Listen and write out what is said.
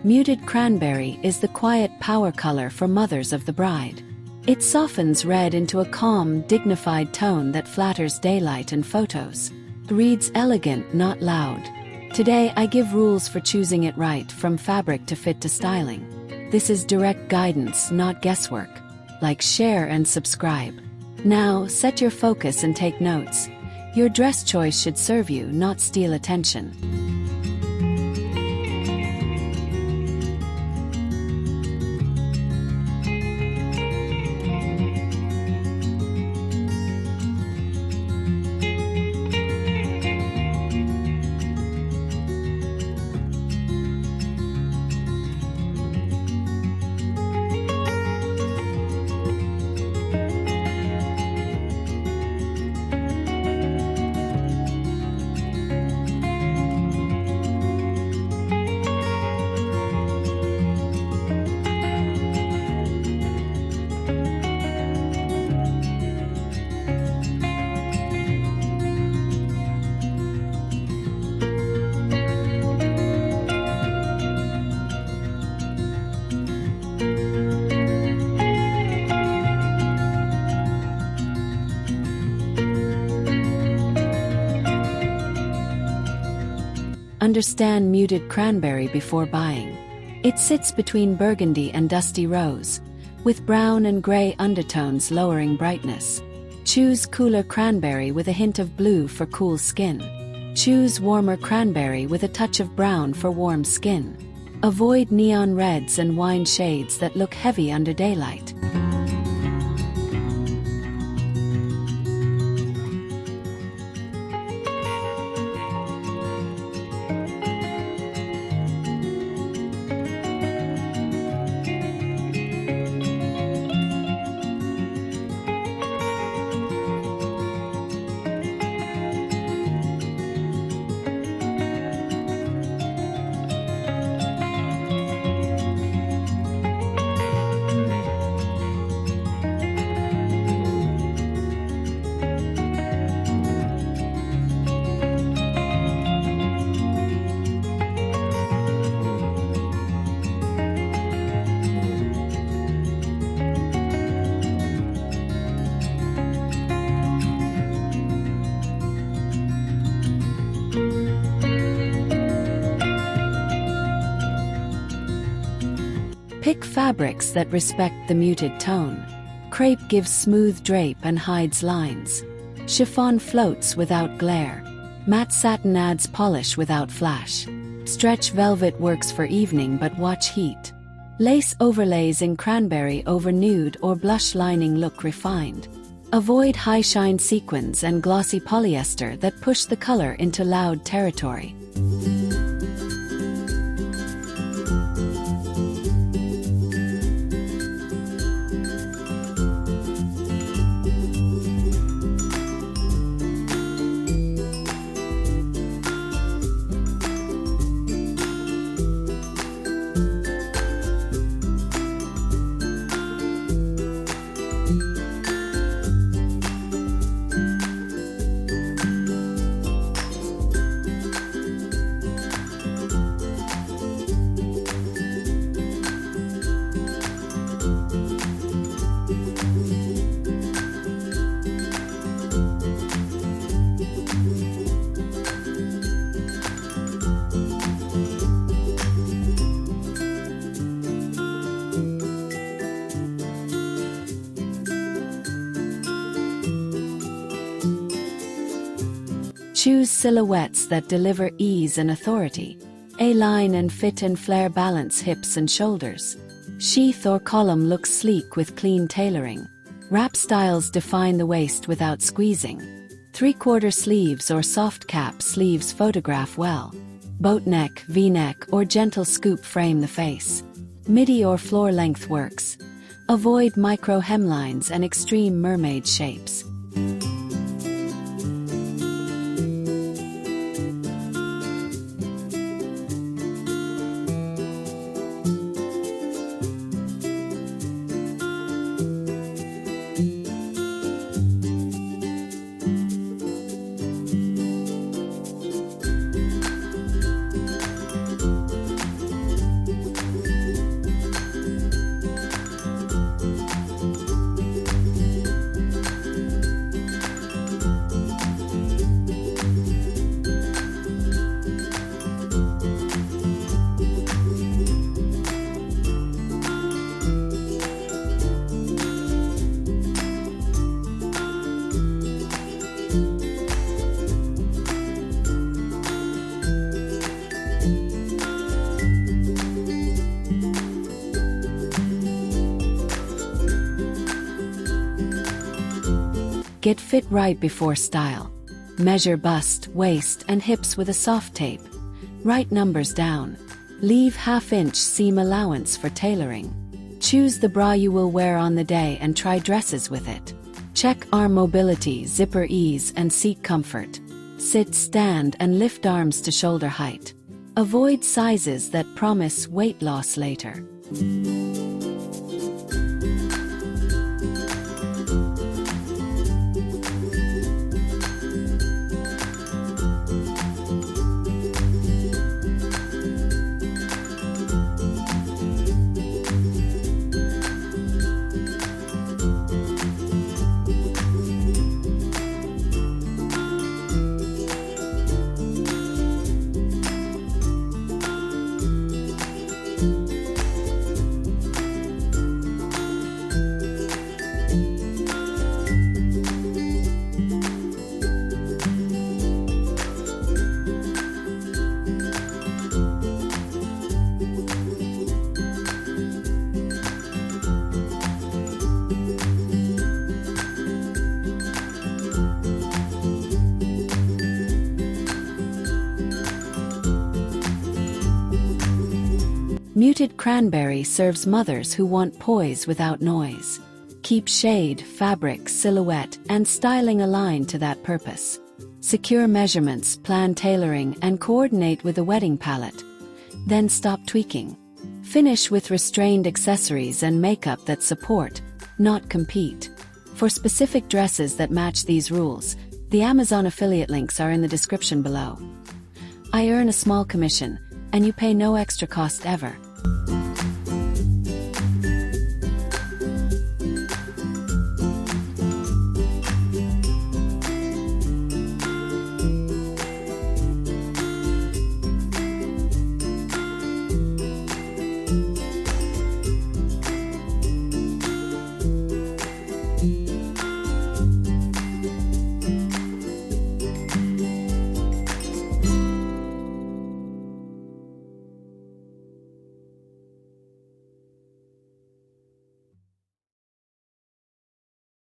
Muted cranberry is the quiet power color for mothers of the bride. It softens red into a calm, dignified tone that flatters daylight and photos. Reads elegant, not loud. Today I give rules for choosing it right, from fabric to fit to styling. This is direct guidance, not guesswork. Like, share and subscribe. Now, set your focus and take notes. Your dress choice should serve you, not steal attention. Understand muted cranberry before buying. It sits between burgundy and dusty rose, with brown and gray undertones lowering brightness. Choose cooler cranberry with a hint of blue for cool skin. Choose warmer cranberry with a touch of brown for warm skin. Avoid neon reds and wine shades that look heavy under daylight. Pick fabrics that respect the muted tone. Crepe gives smooth drape and hides lines. Chiffon floats without glare. Matte satin adds polish without flash. Stretch velvet works for evening, but watch heat. Lace overlays in cranberry over nude or blush lining look refined. Avoid high shine sequins and glossy polyester that push the color into loud territory. Choose silhouettes that deliver ease and authority. A-line and fit and flare balance hips and shoulders. Sheath or column looks sleek with clean tailoring. Wrap styles define the waist without squeezing. Three-quarter sleeves or soft cap sleeves photograph well. Boat neck, V-neck, or gentle scoop frame the face. Midi or floor length works. Avoid micro hemlines and extreme mermaid shapes. Get fit right before style. Measure bust, waist, and hips with a soft tape. Write numbers down. Leave half-inch seam allowance for tailoring. Choose the bra you will wear on the day and try dresses with it. Check arm mobility, zipper ease, and seat comfort. Sit, stand, and lift arms to shoulder height. Avoid sizes that promise weight loss later. Muted cranberry serves mothers who want poise without noise. Keep shade, fabric, silhouette, and styling aligned to that purpose. Secure measurements, plan tailoring, and coordinate with a wedding palette. Then stop tweaking. Finish with restrained accessories and makeup that support, not compete. For specific dresses that match these rules, the Amazon affiliate links are in the description below. I earn a small commission, and you pay no extra cost ever.